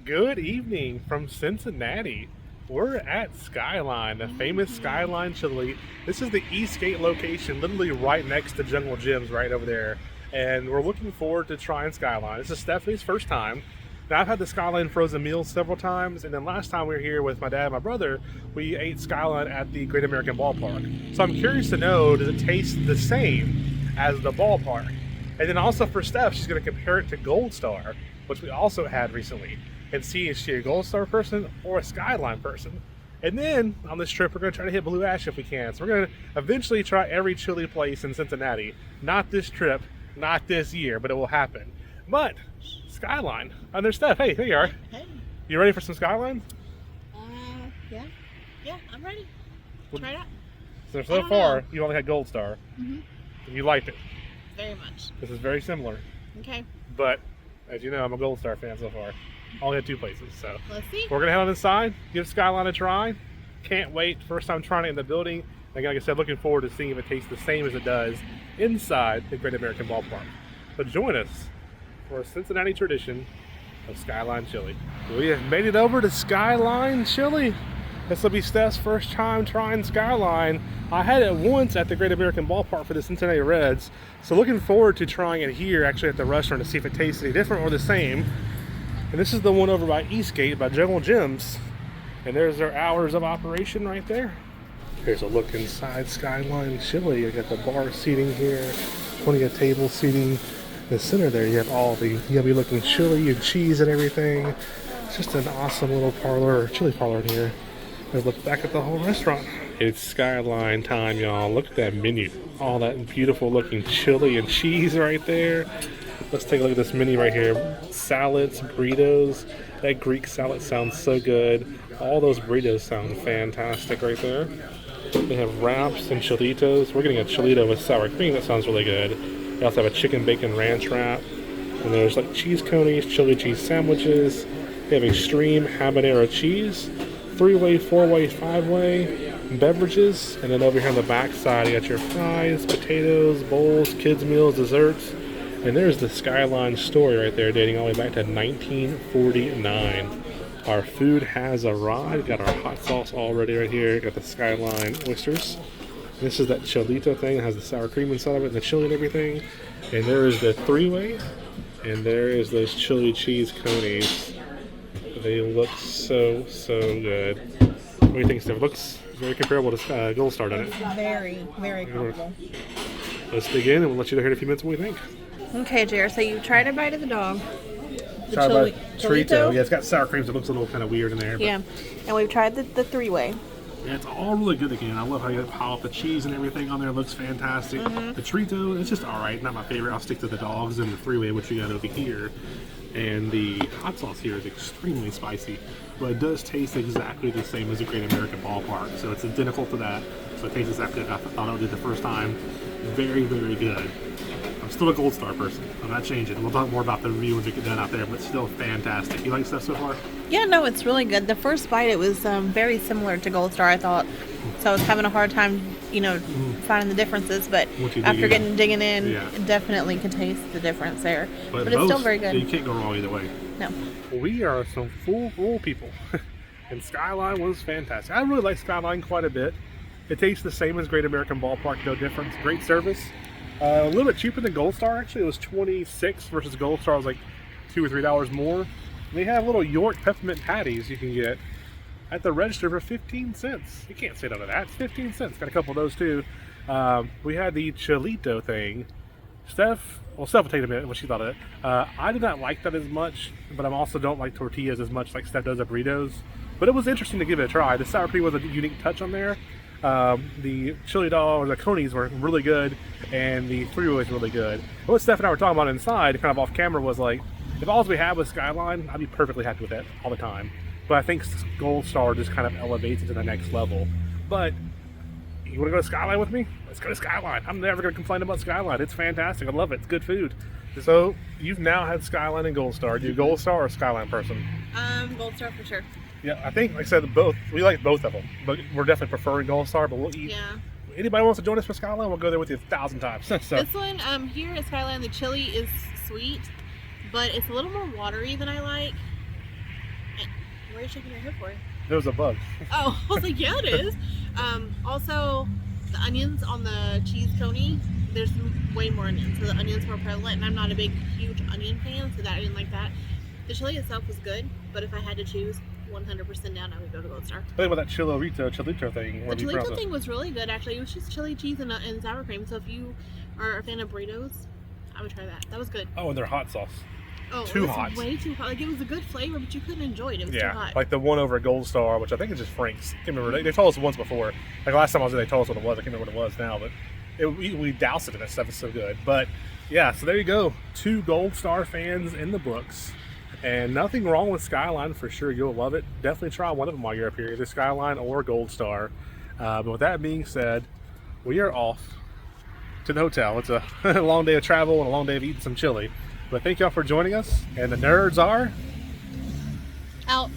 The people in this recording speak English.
Good evening from Cincinnati. We're at Skyline, the famous Skyline Chili. This is the Eastgate location, literally right next to Jungle Jim's, right over there. And we're looking forward to trying Skyline. This is Stephanie's first time. Now, I've had the Skyline frozen meals several times, and then last time we were here with my dad and my brother, we ate Skyline at the Great American Ballpark. So I'm curious to know, does it taste the same as the ballpark? And then also for Steph, she's going to compare it to Gold Star, which we also had recently, and see if she's a Gold Star person or a Skyline person. And then on this trip, we're going to try to hit Blue Ash if we can. So we're going to eventually try every chili place in Cincinnati. Not this trip, not this year, but it will happen. But Skyline, and there's Steph. Hey, here you are. Hey. You ready for some Skyline? Yeah. Yeah, I'm ready. Try it out. So far, you only had Gold Star. And You liked it. very much. This is very similar. Okay. But as you know, I'm a Gold Star fan so far. Only had two places, so Let's see. we're gonna head on inside, give Skyline a try. Can't wait. First time trying it in the building. And like I said, looking forward to seeing if it tastes the same as it does inside the Great American Ballpark. So join us for a Cincinnati tradition of Skyline Chili. We have made it over to Skyline Chili. This will be Steph's first time trying Skyline. I had it once at the Great American Ballpark for the Cincinnati Reds. So looking forward to trying it here, actually at the restaurant, to see if it tastes any different or the same. And this is the one over by Eastgate, by Jungle Jim's. And there's their hours of operation right there. Here's a look inside Skyline Chili. You got the bar seating here, plenty of table seating. In the center there, you have all the yummy looking chili and cheese and everything. It's just an awesome little parlor, or chili parlor in here. Let's look back at the whole restaurant. It's Skyline time, y'all. Look at that menu. All that beautiful looking chili and cheese right there. Let's take a look at this menu right here. Salads, burritos. That Greek salad sounds so good. All those burritos sound fantastic right there. They have wraps and Chilitos. We're getting a Chilito with sour cream. That sounds really good. They also have a chicken bacon ranch wrap. And there's like Cheese Coneys, chili cheese sandwiches. They have extreme habanero cheese. 3-way, 4-way, 5-way beverages. And then over here on the back side, you got your fries, potatoes, bowls, kids' meals, desserts. And there's the Skyline story right there, dating all the way back to 1949. Our food has arrived. Got our hot sauce all ready right here. Got the Skyline oysters. This is that Chilito thing that has the sour cream inside of it and the chili and everything. And there is the 3-way. And there is those chili cheese conies. They look so good. What do you think, Steph? It looks very comparable to Gold Star, doesn't it? Very, very comfortable. Let's dig in and we'll let you know here in a few minutes what we think. Okay, Jared, so you tried a bite of the dog. The Chilito. Yeah, it's got sour cream, so it looks a little kind of weird in there. But Yeah. And we've tried the 3-way. yeah, it's all really good again. I love how you pile up the cheese and everything on there. It looks fantastic. The Chilito, it's just alright. Not my favorite. I'll stick to the dogs and the 3-way, which we got over here. And the hot sauce here is extremely spicy. But it does taste exactly the same as the Great American Ballpark. So it's identical to that. So it tastes exactly like I thought I would do the first time. Very, very good. I'm still a Gold Star person. I'm not changing. We'll talk more about the review when we get done out there, but still fantastic. You like stuff so far? Yeah, no, it's really good. The first bite, it was very similar to Gold Star, I thought. So I was having a hard time, finding the differences. But after digging in, it definitely could taste the difference there. But it's still very good. You can't go wrong either way. No. We are some full people. And Skyline was fantastic. I really like Skyline quite a bit. It tastes the same as Great American Ballpark, no difference. Great service. A little bit cheaper than Gold Star, actually. It was $26 versus Gold Star was like $2 or $3 more. And they have little York peppermint patties you can get at the register for 15 cents. You can't say no to that. It's 15 cents. Got a couple of those too. We had the Chilito thing. Steph will take a minute what she thought of it. I did not like that as much, but I also don't like tortillas as much like Steph does at burritos. But it was interesting to give it a try. The sour cream was a unique touch on there. The chili dog or the conies were really good, and the 3-way was really good. What Steph and I were talking about inside, kind of off camera, was like, if all we had was Skyline, I'd be perfectly happy with that all the time. But I think Gold Star just kind of elevates it to the next level. But you want to go to Skyline with me? Let's go to Skyline. I'm never going to complain about Skyline. It's fantastic. I love it. It's good food. So you've now had Skyline and Gold Star. Are you a Gold Star or a Skyline person? Gold Star for sure. Yeah, I think, like I said, both. We like both of them, but we're definitely preferring Gold Star. But we'll eat. Yeah. Anybody wants to join us for Skyline? We'll go there with you 1,000 times. So. This one, here at Skyline, the chili is sweet, but it's a little more watery than I like. What are you shaking your head for? There was a bug. Oh, I was like, yeah, it is. Also, the onions on the cheese coney, there's way more onions, so the onions more prevalent, and I'm not a big, huge onion fan, so that I didn't like that. The chili itself was good, but if I had to choose 100% down, I would go to Gold Star. I think about that Chilito thing. The Chilito thing was really good, actually. It was just chili, cheese, and sour cream, so if you are a fan of burritos, I would try that. That was good. Oh, and their hot sauce. Oh, too it was hot. Way too hot. Like, it was a good flavor, but you couldn't enjoy it. It was too hot. Like the one over at Gold Star, which I think is just Frank's. I can't remember. They told us once before. Like last time I was there, they told us what it was. I can't remember what it was now, but we doused it in that stuff. It's so good. But yeah, so there you go. 2 Gold Star fans in the books. And nothing wrong with Skyline for sure. You'll love it. Definitely try one of them while you're up here, either Skyline or Gold Star. But with that being said, we are off to the hotel. It's a long day of travel and a long day of eating some chili. But thank y'all for joining us. And the nerds are out.